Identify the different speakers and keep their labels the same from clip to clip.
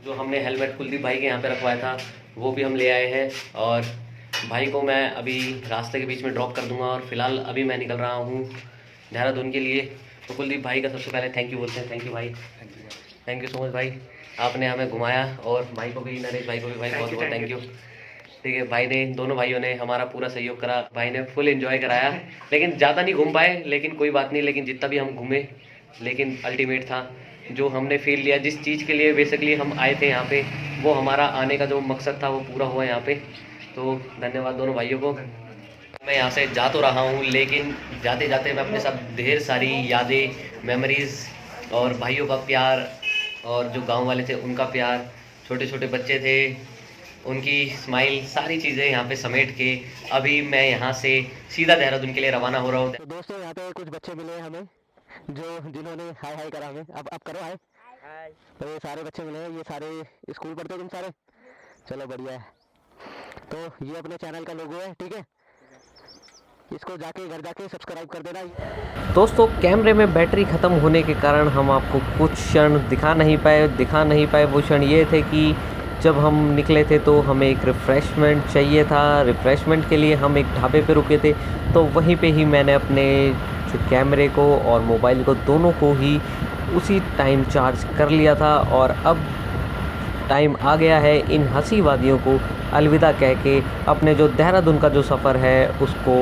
Speaker 1: जो हमने हेलमेट कुलदीप भाई के यहाँ पे रखवाया था वो भी हम ले आए हैं। और भाई को मैं अभी रास्ते के बीच में ड्रॉप कर दूंगा और फिलहाल अभी मैं निकल रहा हूँ देहरादून के लिए। तो कुलदीप भाई का सबसे पहले थैंक यू बोलते हैं। थैंक यू भाई, थैंक यू सो मच भाई, आपने हमें घुमाया। और भाई को भी, नरेश भाई को भी भाई बहुत बहुत थैंक यू। ठीक है, भाई ने, दोनों भाइयों ने हमारा पूरा सहयोग करा। भाई ने फुल एंजॉय कराया, लेकिन ज़्यादा नहीं घूम पाए, लेकिन कोई बात नहीं। लेकिन जितना भी हम घूमे, लेकिन अल्टीमेट था जो हमने फील लिया, जिस चीज़ के लिए बेसिकली हम आए थे यहाँ पे, वो हमारा आने का जो मकसद था वो पूरा हुआ यहाँ पे। तो धन्यवाद दोनों भाइयों को। मैं यहाँ से जा तो रहा हूँ, लेकिन जाते जाते मैं अपने साथ ढेर सारी यादें, मेमोरीज़ और भाइयों का प्यार और जो गांव वाले थे उनका प्यार, छोटे छोटे बच्चे थे उनकी स्माइल, सारी चीज़ें यहाँ पे समेट के अभी मैं यहाँ से सीधा देहरादून के लिए रवाना हो रहा हूँ।
Speaker 2: तो दोस्तों यहाँ पे कुछ बच्चे मिले हमें जिन्होंने हाय हाय करा हमें। अब करो हाय हाय। तो ये सारे बच्चे मिले हैं, ये सारे स्कूल पढ़ते हो तुम सारे? चलो बढ़िया है। तो ये अपने चैनल का लोगो है, ठीक है, इसको जाके घर जाके सब्सक्राइब कर देना।
Speaker 1: दोस्तों कैमरे में बैटरी ख़त्म होने के कारण हम आपको कुछ क्षण दिखा नहीं पाए। वो क्षण ये थे कि जब हम निकले थे तो हमें एक रिफ़्रेशमेंट चाहिए था। रिफ़्रेशमेंट के लिए हम एक ढाबे पे रुके थे, तो वहीं पे ही मैंने अपने जो कैमरे को और मोबाइल को दोनों को ही उसी टाइम चार्ज कर लिया था। और अब टाइम आ गया है इन हंसी वादियों को अलविदा कह के अपने जो देहरादून का जो सफ़र है उसको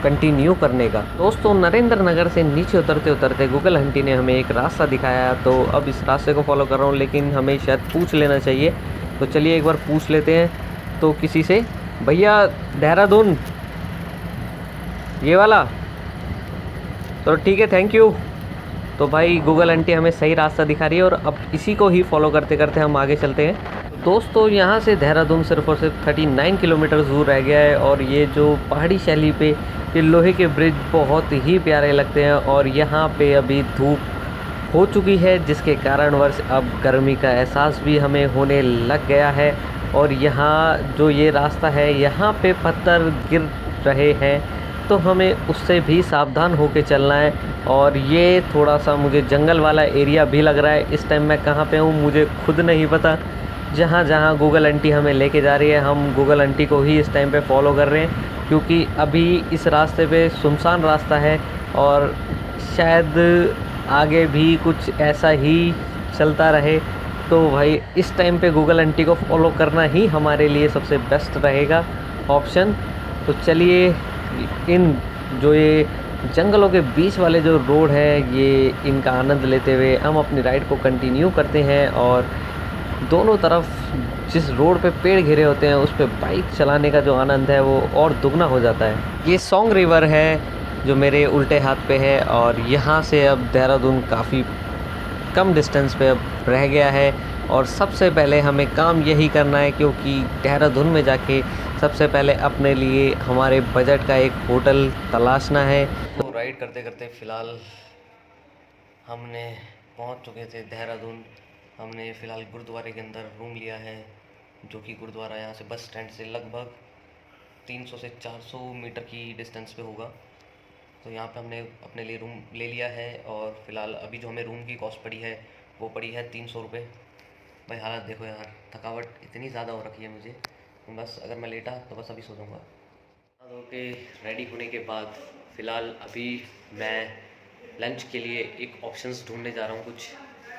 Speaker 1: कंटिन्यू करने का। दोस्तों नरेंद्र नगर से नीचे उतरते उतरते गूगल हंटी ने हमें एक रास्ता दिखाया, तो अब इस रास्ते को फॉलो कर रहा हूँ, लेकिन हमें शायद पूछ लेना चाहिए। तो चलिए एक बार पूछ लेते हैं तो किसी से, भैया देहरादून ये वाला? तो ठीक है, थैंक यू। तो भाई गूगल आंटी हमें सही रास्ता दिखा रही है और अब इसी को ही फॉलो करते करते हम आगे चलते हैं। दोस्तों यहाँ से देहरादून सिर्फ और सिर्फ 39 किलोमीटर दूर रह गया है। और ये जो पहाड़ी शैली पे ये लोहे के ब्रिज बहुत ही प्यारे लगते हैं। और यहाँ पे अभी धूप हो चुकी है, जिसके कारणवश अब गर्मी का एहसास भी हमें होने लग गया है। और यहाँ जो ये रास्ता है यहाँ पे पत्थर गिर रहे हैं, तो हमें उससे भी सावधान होकर चलना है। और ये थोड़ा सा मुझे जंगल वाला एरिया भी लग रहा है। इस टाइम मैं कहाँ पे हूँ मुझे खुद नहीं पता। जहाँ जहाँ गूगल आंटी हमें लेके जा रही है, हम गूगल आंटी को ही इस टाइम पे फॉलो कर रहे हैं, क्योंकि अभी इस रास्ते पे सुनसान रास्ता है और शायद आगे भी कुछ ऐसा ही चलता रहे। तो भाई इस टाइम पे गूगल आंटी को फॉलो करना ही हमारे लिए सबसे बेस्ट रहेगा ऑप्शन। तो चलिए इन जो ये जंगलों के बीच वाले जो रोड है ये इनका आनंद लेते हुए हम अपनी राइड को कंटिन्यू करते हैं। और दोनों तरफ जिस रोड पे पेड़ घिरे होते हैं उस पे बाइक चलाने का जो आनंद है वो और दुगना हो जाता है। ये सोंग रिवर है जो मेरे उल्टे हाथ पे है, और यहाँ से अब देहरादून काफ़ी कम डिस्टेंस पे अब रह गया है। और सबसे पहले हमें काम यही करना है, क्योंकि देहरादून में जाके सबसे पहले अपने लिए हमारे बजट का एक होटल तलाशना है। तो राइड करते करते फ़िलहाल हमने पहुंच चुके थे देहरादून। हमने फ़िलहाल गुरुद्वारे के अंदर रूम लिया है, जो कि गुरुद्वारा यहाँ से बस स्टैंड से लगभग 300 से 400 मीटर की डिस्टेंस पे होगा। तो यहाँ पे हमने अपने लिए रूम ले लिया है। और फ़िलहाल अभी जो हमें रूम की कॉस्ट पड़ी है वो पड़ी है 300 रुपये। भाई हालत देखो यार, थकावट इतनी ज़्यादा हो रखी है मुझे, बस अगर मैं लेटा तो बस अभी सो जाऊँगा। धो के रेडी होने के बाद फ़िलहाल अभी मैं लंच के लिए एक ऑप्शंस ढूंढने जा रहा हूँ कुछ,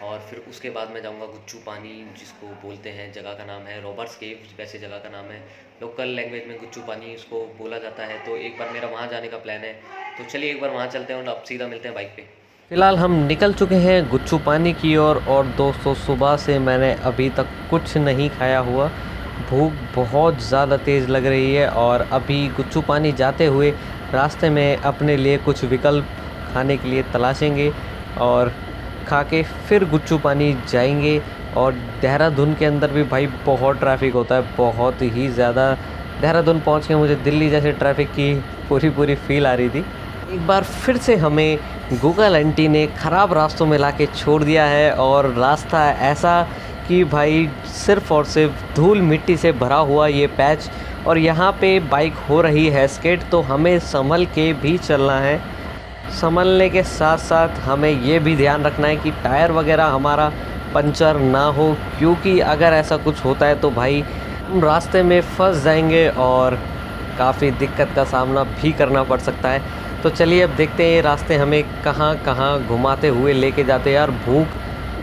Speaker 1: और फिर उसके बाद मैं जाऊँगा गुच्चू पानी, जिसको बोलते हैं, जगह का नाम है रॉबर्ट्स केव, वैसे जगह का नाम है, लोकल लैंग्वेज में गुच्चू पानी इसको बोला जाता है। तो एक बार मेरा वहाँ जाने का प्लान है, तो चलिए एक बार वहाँ चलते हैं और अब सीधा मिलते हैं बाइक पे। फ़िलहाल हम निकल चुके हैं गुच्चू पानी की ओर। और दोस्तों सुबह से मैंने अभी तक कुछ नहीं खाया हुआ, भूख बहुत ज़्यादा तेज़ लग रही है। और अभी गुच्चू पानी जाते हुए रास्ते में अपने लिए कुछ विकल्प खाने के लिए तलाशेंगे और खा के फिर गुच्चू पानी जाएंगे। और देहरादून के अंदर भी भाई बहुत ट्रैफिक होता है, बहुत ही ज़्यादा। देहरादून पहुंच के मुझे दिल्ली जैसे ट्रैफिक की पूरी फील आ रही थी। एक बार फिर से हमें गूगल आंटी ने ख़राब रास्तों में लाके छोड़ दिया है, और रास्ता ऐसा कि भाई सिर्फ़ और सिर्फ धूल मिट्टी से भरा हुआ ये पैच। और यहाँ पे बाइक हो रही है स्केट, तो हमें संभल के भी चलना है। संभलने के साथ साथ हमें ये भी ध्यान रखना है कि टायर वगैरह हमारा पंचर ना हो, क्योंकि अगर ऐसा कुछ होता है तो भाई हम रास्ते में फंस जाएंगे और काफ़ी दिक्कत का सामना भी करना पड़ सकता है। तो चलिए अब देखते हैं ये रास्ते हमें कहाँ कहाँ घुमाते हुए लेके जाते हैं। यार भूख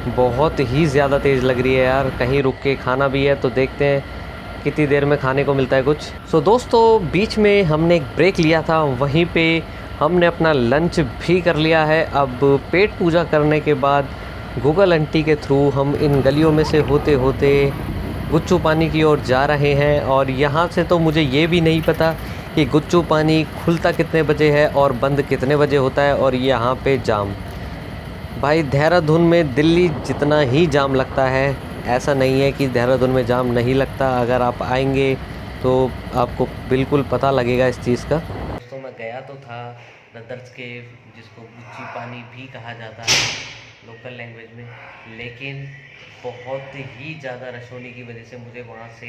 Speaker 1: बहुत ही ज़्यादा तेज़ लग रही है यार, कहीं रुक के खाना भी है, तो देखते हैं कितनी देर में खाने को मिलता है कुछ। सो दोस्तों बीच में हमने एक ब्रेक लिया था, वहीं पे हमने अपना लंच भी कर लिया है। अब पेट पूजा करने के बाद गूगल आंटी के थ्रू हम इन गलियों में से होते होते गुच्चू पानी की ओर जा रहे हैं। और यहाँ से तो मुझे ये भी नहीं पता कि गुच्चू पानी खुलता कितने बजे है और बंद कितने बजे होता है। और यहाँ पे जाम, भाई देहरादून में दिल्ली जितना ही जाम लगता है, ऐसा नहीं है कि देहरादून में जाम नहीं लगता। अगर आप आएंगे तो आपको बिल्कुल पता लगेगा इस चीज़ का। दोस्तों मैं गया तो था नदर्स केव, जिसको गुच्ची पानी भी कहा जाता है लोकल लैंग्वेज में, लेकिन बहुत ही ज़्यादा रश होने की वजह से मुझे वहाँ से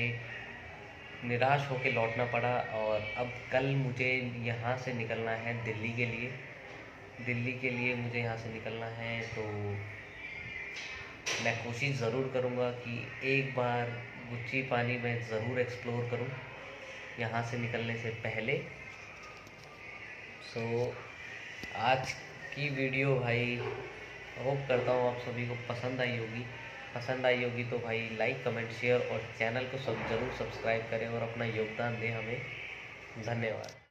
Speaker 1: निराश होकर लौटना पड़ा। और अब कल मुझे यहाँ से निकलना है दिल्ली के लिए। मुझे यहाँ से निकलना है, तो मैं कोशिश ज़रूर करूँगा कि एक बार गुच्ची पानी में ज़रूर एक्सप्लोर करूँ यहाँ से निकलने से पहले। सो आज की वीडियो भाई होप करता हूँ आप सभी को पसंद आई होगी तो भाई लाइक कमेंट शेयर और चैनल को ज़रूर सब्सक्राइब करें और अपना योगदान दें हमें। धन्यवाद।